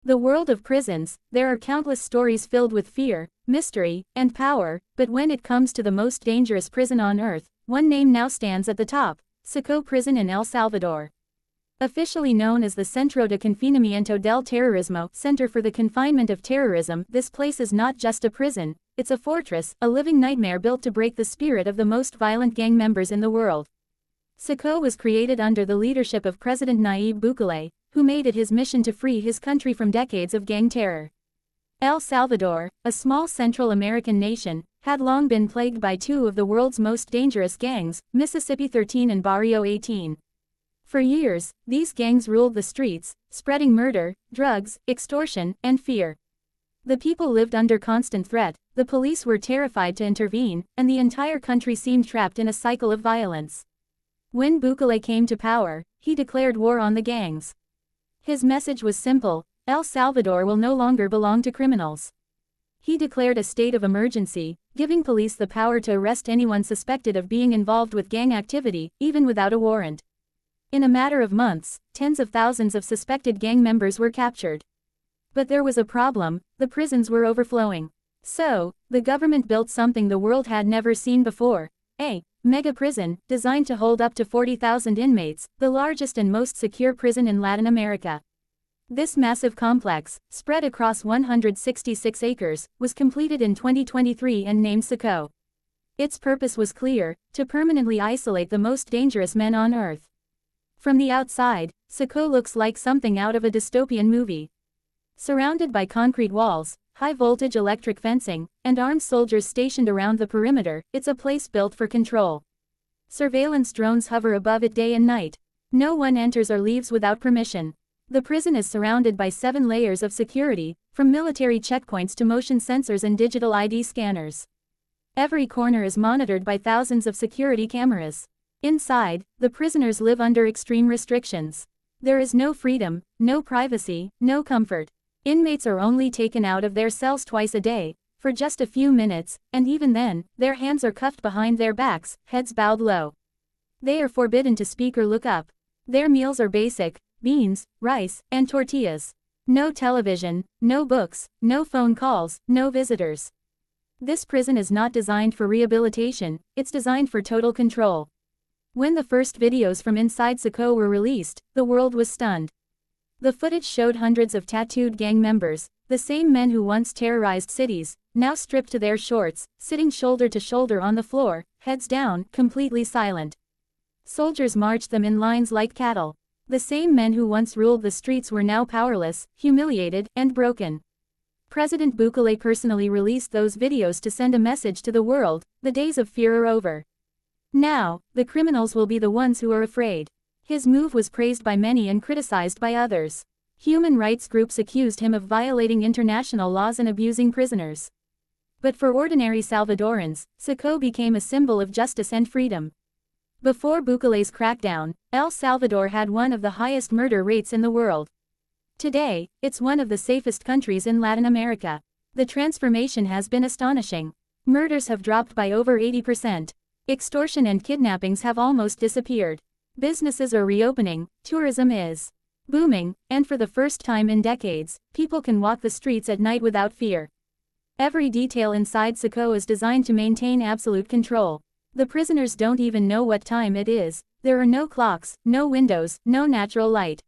The world of prisons, there are countless stories filled with fear, mystery, and power, but when it comes to the most dangerous prison on earth, one name now stands at the top: CECOT Prison in El Salvador. Officially known as the Centro de Confinamiento del Terrorismo, Center for the Confinement of Terrorism, this place is not just a prison, it's a fortress, a living nightmare built to break the spirit of the most violent gang members in the world. CECOT was created under the leadership of President Nayib Bukele, who made it his mission to free his country from decades of gang terror. El Salvador, a small Central American nation, had long been plagued by two of the world's most dangerous gangs, MS-13 and Barrio 18. For years, these gangs ruled the streets, spreading murder, drugs, extortion, and fear. The people lived under constant threat, the police were terrified to intervene, and the entire country seemed trapped in a cycle of violence. When Bukele came to power, he declared war on the gangs. His message was simple: El Salvador will no longer belong to criminals. He declared a state of emergency, giving police the power to arrest anyone suspected of being involved with gang activity, even without a warrant. In a matter of months, tens of thousands of suspected gang members were captured. But there was a problem: the prisons were overflowing. So, the government built something the world had never seen before: a mega prison, designed to hold up to 40,000 inmates, the largest and most secure prison in Latin America. This massive complex, spread across 166 acres, was completed in 2023 and named CECOT. Its purpose was clear: to permanently isolate the most dangerous men on earth. From the outside, CECOT looks like something out of a dystopian movie. Surrounded by concrete walls, high-voltage electric fencing, and armed soldiers stationed around the perimeter, it's a place built for control. Surveillance drones hover above it day and night. No one enters or leaves without permission. The prison is surrounded by 7 layers of security, from military checkpoints to motion sensors and digital ID scanners. Every corner is monitored by thousands of security cameras. Inside, the prisoners live under extreme restrictions. There is no freedom, no privacy, no comfort. Inmates are only taken out of their cells twice a day, for just a few minutes, and even then, their hands are cuffed behind their backs, heads bowed low. They are forbidden to speak or look up. Their meals are basic: beans, rice, and tortillas. No television, no books, no phone calls, no visitors. This prison is not designed for rehabilitation, it's designed for total control. When the first videos from inside CECOT were released, the world was stunned. The footage showed hundreds of tattooed gang members, the same men who once terrorized cities, now stripped to their shorts, sitting shoulder to shoulder on the floor, heads down, completely silent. Soldiers marched them in lines like cattle. The same men who once ruled the streets were now powerless, humiliated, and broken. President Bukele personally released those videos to send a message to the world: the days of fear are over. Now, the criminals will be the ones who are afraid. His move was praised by many and criticized by others. Human rights groups accused him of violating international laws and abusing prisoners. But for ordinary Salvadorans, CECOT became a symbol of justice and freedom. Before Bukele's crackdown, El Salvador had one of the highest murder rates in the world. Today, it's one of the safest countries in Latin America. The transformation has been astonishing. Murders have dropped by over 80%. Extortion and kidnappings have almost disappeared. Businesses are reopening, tourism is booming, and for the first time in decades, people can walk the streets at night without fear. Every detail inside CECOT is designed to maintain absolute control. The prisoners don't even know what time it is. There are no clocks, no windows, no natural light.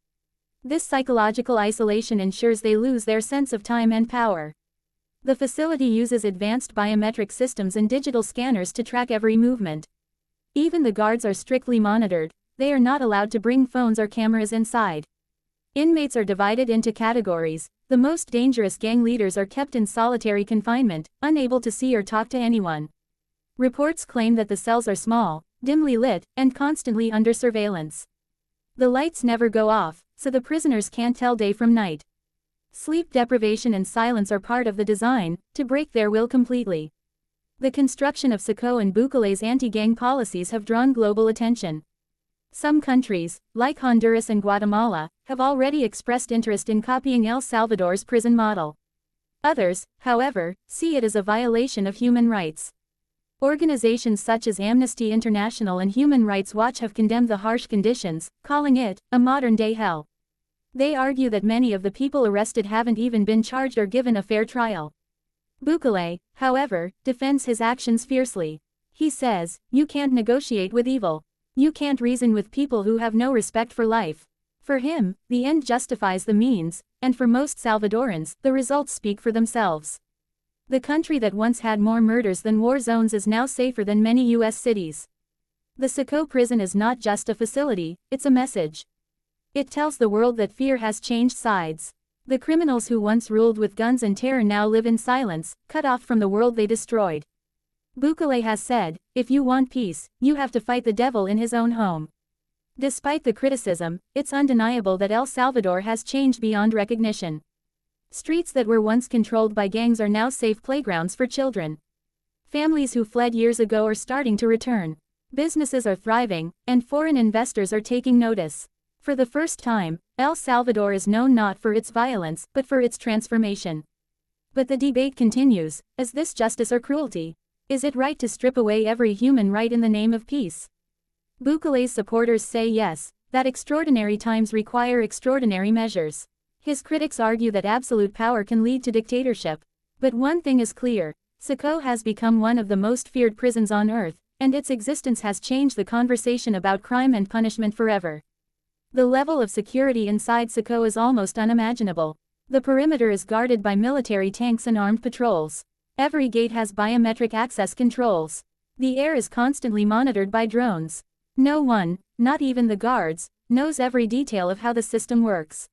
This psychological isolation ensures they lose their sense of time and power. The facility uses advanced biometric systems and digital scanners to track every movement. Even the guards are strictly monitored. They are not allowed to bring phones or cameras inside. Inmates are divided into categories. The most dangerous gang leaders are kept in solitary confinement, unable to see or talk to anyone. Reports claim that the cells are small, dimly lit, and constantly under surveillance. The lights never go off, so the prisoners can't tell day from night. Sleep deprivation and silence are part of the design, to break their will completely. The construction of CECOT and Bukele's anti-gang policies have drawn global attention. Some countries, like Honduras and Guatemala, have already expressed interest in copying El Salvador's prison model. Others, however, see it as a violation of human rights. Organizations such as Amnesty International and Human Rights Watch have condemned the harsh conditions, calling it a modern-day hell. They argue that many of the people arrested haven't even been charged or given a fair trial. Bukele, however, defends his actions fiercely. He says, "You can't negotiate with evil. You can't reason with people who have no respect for life." For him, the end justifies the means, and for most Salvadorans, the results speak for themselves. The country that once had more murders than war zones is now safer than many U.S. cities. The CECOT Prison is not just a facility, it's a message. It tells the world that fear has changed sides. The criminals who once ruled with guns and terror now live in silence, cut off from the world they destroyed. Bukele has said, "If you want peace, you have to fight the devil in his own home." Despite the criticism, it's undeniable that El Salvador has changed beyond recognition. Streets that were once controlled by gangs are now safe playgrounds for children. Families who fled years ago are starting to return. Businesses are thriving, and foreign investors are taking notice. For the first time, El Salvador is known not for its violence, but for its transformation. But the debate continues: is this justice or cruelty? Is it right to strip away every human right in the name of peace? Bukele's supporters say yes, that extraordinary times require extraordinary measures. His critics argue that absolute power can lead to dictatorship. But one thing is clear: CECOT has become one of the most feared prisons on earth, and its existence has changed the conversation about crime and punishment forever. The level of security inside CECOT is almost unimaginable. The perimeter is guarded by military tanks and armed patrols. Every gate has biometric access controls. The air is constantly monitored by drones. No one, not even the guards, knows every detail of how the system works.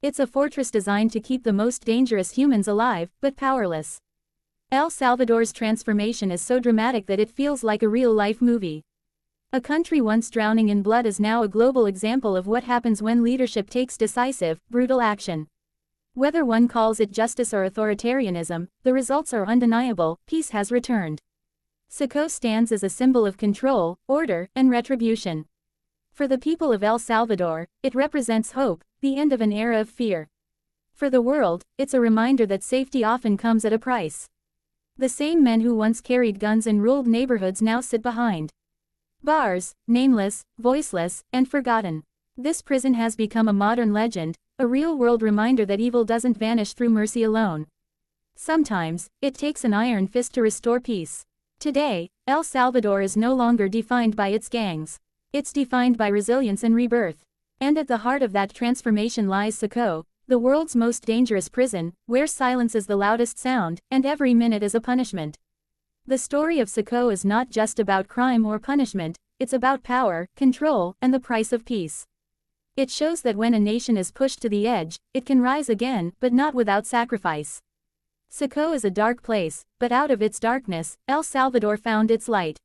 It's a fortress designed to keep the most dangerous humans alive, but powerless. El Salvador's transformation is so dramatic that it feels like a real-life movie. A country once drowning in blood is now a global example of what happens when leadership takes decisive, brutal action. Whether one calls it justice or authoritarianism, the results are undeniable: peace has returned. CECOT stands as a symbol of control, order, and retribution. For the people of El Salvador, it represents hope, the end of an era of fear. For the world, it's a reminder that safety often comes at a price. The same men who once carried guns and ruled neighborhoods now sit behind bars, nameless, voiceless, and forgotten. This prison has become a modern legend, a real-world reminder that evil doesn't vanish through mercy alone. Sometimes, it takes an iron fist to restore peace. Today, El Salvador is no longer defined by its gangs. It's defined by resilience and rebirth. And at the heart of that transformation lies CECOT, the world's most dangerous prison, where silence is the loudest sound, and every minute is a punishment. The story of CECOT is not just about crime or punishment, it's about power, control, and the price of peace. It shows that when a nation is pushed to the edge, it can rise again, but not without sacrifice. CECOT is a dark place, but out of its darkness, El Salvador found its light.